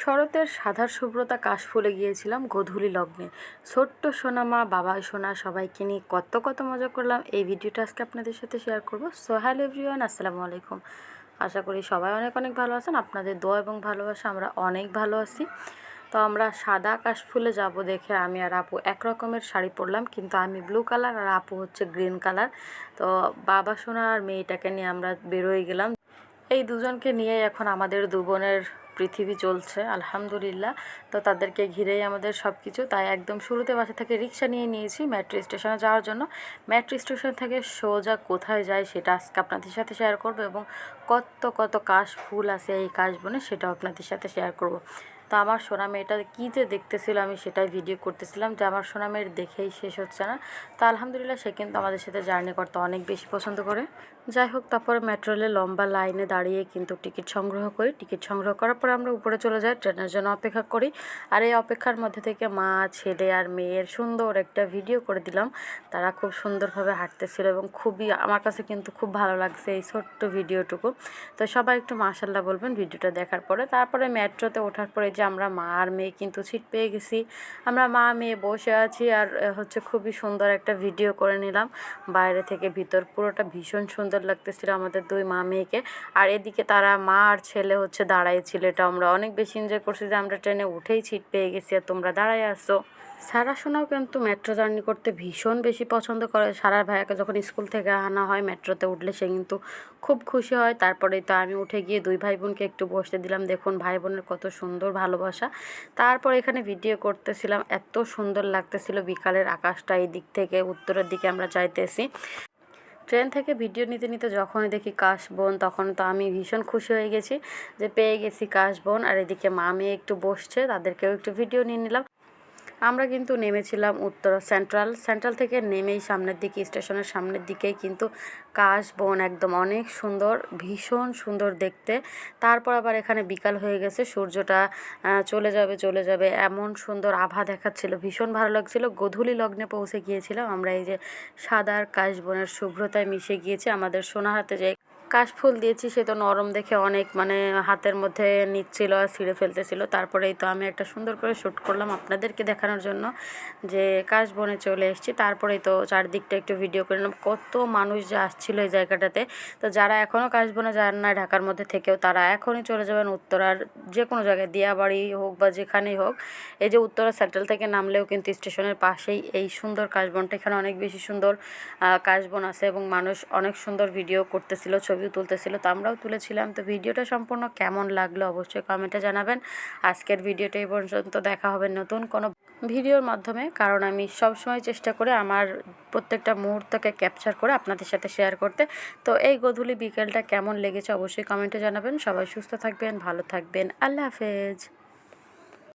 শরতের সাধার শুভ্রতা কাশফুলে গিয়েছিলাম গোধূলি লগ্নে। ছোট্ট সোনামা, বাবাই সোনা সবাইকে নিয়ে কত কত মজা করলাম। এই ভিডিওটা আজকে আপনাদের সাথে শেয়ার করব। সো হ্যালো এভরিওয়ান, আসসালামু আলাইকুম। আশা করি সবাই অনেক অনেক ভালো আছেন। আপনাদের দোয়া এবং ভালোবাসা আমরা অনেক ভালো আছি। তো আমরা সাদা কাশফুলে যাব দেখে আমি আর আপু এক রকমের শাড়ি পরলাম, কিন্তু আমি ব্লু কালার আর আপু হচ্ছে গ্রিন কালার। তো বাবা সোনা আর মেয়েটাকে নিয়ে আমরা বেরোয় গেলাম। এই দুজনকে নিয়ে এখন আমাদের দু বোনের পৃথিবী চলছে, আলহামদুলিল্লাহ। তো তাদেরকে ঘিরেই আমাদের সব কিছু। তাই একদম শুরুতে বাসা থেকে রিক্সা নিয়ে নিয়েছি মেট্রো স্টেশনে যাওয়ার জন্য। মেট্রো স্টেশন থেকে সোজা কোথায় যায় সেটা আজকে আপনাদের সাথে শেয়ার করব, এবং কত কত কাশ ফুল আছে এই কাশবনে সেটাও আপনাদের সাথে শেয়ার করব। তো আমার সোনা মেয়েটা কী যে দেখতেছিল, আমি সেটাই ভিডিও করতেছিলাম যে আমার সোনা মেয়ের দেখেই শেষ হচ্ছে না। তো আলহামদুলিল্লাহ সে কিন্তু আমাদের সাথে জার্নি করতে অনেক বেশি পছন্দ করে। যাই হোক, তারপরে মেট্রো রেলে লম্বা লাইনে দাঁড়িয়ে কিন্তু টিকিট সংগ্রহ করি। টিকিট সংগ্রহ করার পরে আমরা উপরে চলে যাই, ট্রেনের জন্য অপেক্ষা করি। আর এই অপেক্ষার মধ্যে থেকে মা, ছেলে আর মেয়ের সুন্দর একটা ভিডিও করে দিলাম। তারা খুব সুন্দরভাবে হাঁটতেছিল এবং খুবই আমার কাছে কিন্তু খুব ভালো লাগছে এই ছোট্ট ভিডিওটুকু। তো সবাই একটু মাশাল্লাহ বলবেন ভিডিওটা দেখার পরে। তারপরে মেট্রোতে ওঠার পরে যে আমরা মা আর মেয়ে কিন্তু সিট পেয়ে গেছি। আমরা মা মেয়ে বসে আছি আর হচ্ছে খুবই সুন্দর একটা ভিডিও করে নিলাম। বাইরে থেকে ভিতর পুরোটা ভীষণ সুন্দর লাগতেছিল আমাদের দুই মা মেয়েকে। আর এদিকে তারা মা আর ছেলে হচ্ছে দাঁড়ায় ছিল। এটা আমরা অনেক বেশি এনজয় করছি যে আমরা ট্রেনে উঠেই সিট পেয়ে গেছি আর তোমরা দাঁড়ায় আসো। সারা সোনাও কিন্তু মেট্রো জার্নি করতে ভীষণ বেশি পছন্দ করে। সারার ভাইয়াকে যখন স্কুল থেকে আনা হয় মেট্রোতে উঠলে সে কিন্তু খুব খুশি হয়। তারপরেই তো আমি উঠে গিয়ে দুই ভাই বোনকে একটু বসতে দিলাম। দেখুন ভাই বোনের কত সুন্দর ভালোবাসা। তারপর এখানে ভিডিও করতেছিলাম, এত সুন্দর লাগতেছিল বিকালের আকাশটা। এই দিক থেকে উত্তরের দিকে আমরা যাইতেছি। ট্রেন থেকে ভিডিও নিতে নিতে যখনই দেখি কাশবন, তখন তো আমি ভীষণ খুশি হয়ে গেছি যে পেয়ে গেছি কাশবন। আর এদিকে মা মেয়ে একটু বসছে, তাদেরকেও একটু ভিডিও নিয়ে নিলাম। আমরা কিন্তু নেমেছিলাম উত্তরা সেন্ট্রাল থেকে নেমেই সামনের দিকে, স্টেশনের সামনের দিকেই কিন্তু কাশবন, একদম অনেক সুন্দর, ভীষণ সুন্দর দেখতে। তারপর আবার এখানে বিকাল হয়ে গেছে, সূর্যটা চলে যাবে এমন সুন্দর আভা দেখাচ্ছিল, ভীষণ ভালো লাগছিল। গোধূলি লগ্নে পৌঁছে গিয়েছিলাম আমরা। এই যে সাদার কাশবনের শুভ্রতায় মিশে গিয়েছে আমাদের সোনার হাতে যে কাশফুল দিয়েছি, সে তো নরম দেখে অনেক হাতের মধ্যে নিচ্ছিল আর ছিঁড়ে ফেলতেছিল। তারপরেই তো আমি একটা সুন্দর করে শ্যুট করলাম আপনাদেরকে দেখানোর জন্য যে কাশবনে চলে এসেছি। তারপরেই তো চারদিকটা একটু ভিডিও করে নিলাম। কত মানুষ যে আসছিল এই জায়গাটাতে। তো যারা এখনও কাশবনে যান না ঢাকার মধ্যে থেকেও, তারা এখনই চলে যাবেন উত্তরার যে কোনো জায়গায়, দিয়াবাড়ি হোক বা যেখানেই হোক। এই যে উত্তরা সেন্ট্রাল থেকে নামলেও কিন্তু স্টেশনের পাশেই এই সুন্দর কাশবনটা। এখানে অনেক বেশি সুন্দর কাশবন আছে এবং মানুষ অনেক সুন্দর ভিডিও করতেছিল, ছবিও তুলতেছিল। তো আমরাও তুলেছিলাম। তো ভিডিওটা সম্পূর্ণ কেমন লাগলো অবশ্যই কমেন্টে জানাবেন। আজকের ভিডিওটা এই পর্যন্ত। দেখা হবে নতুন কোনো ভিডিওর মাধ্যমে, কারণ আমি সবসময় চেষ্টা করি আমার প্রত্যেকটা মুহূর্তকে ক্যাপচার করে আপনাদের সাথে শেয়ার করতে। তো এই গোধূলি বিকেলটা কেমন লেগেছে অবশ্যই কমেন্টে জানাবেন। সবাই সুস্থ থাকবেন, ভালো থাকবেন। আল্লাহ হাফেজ।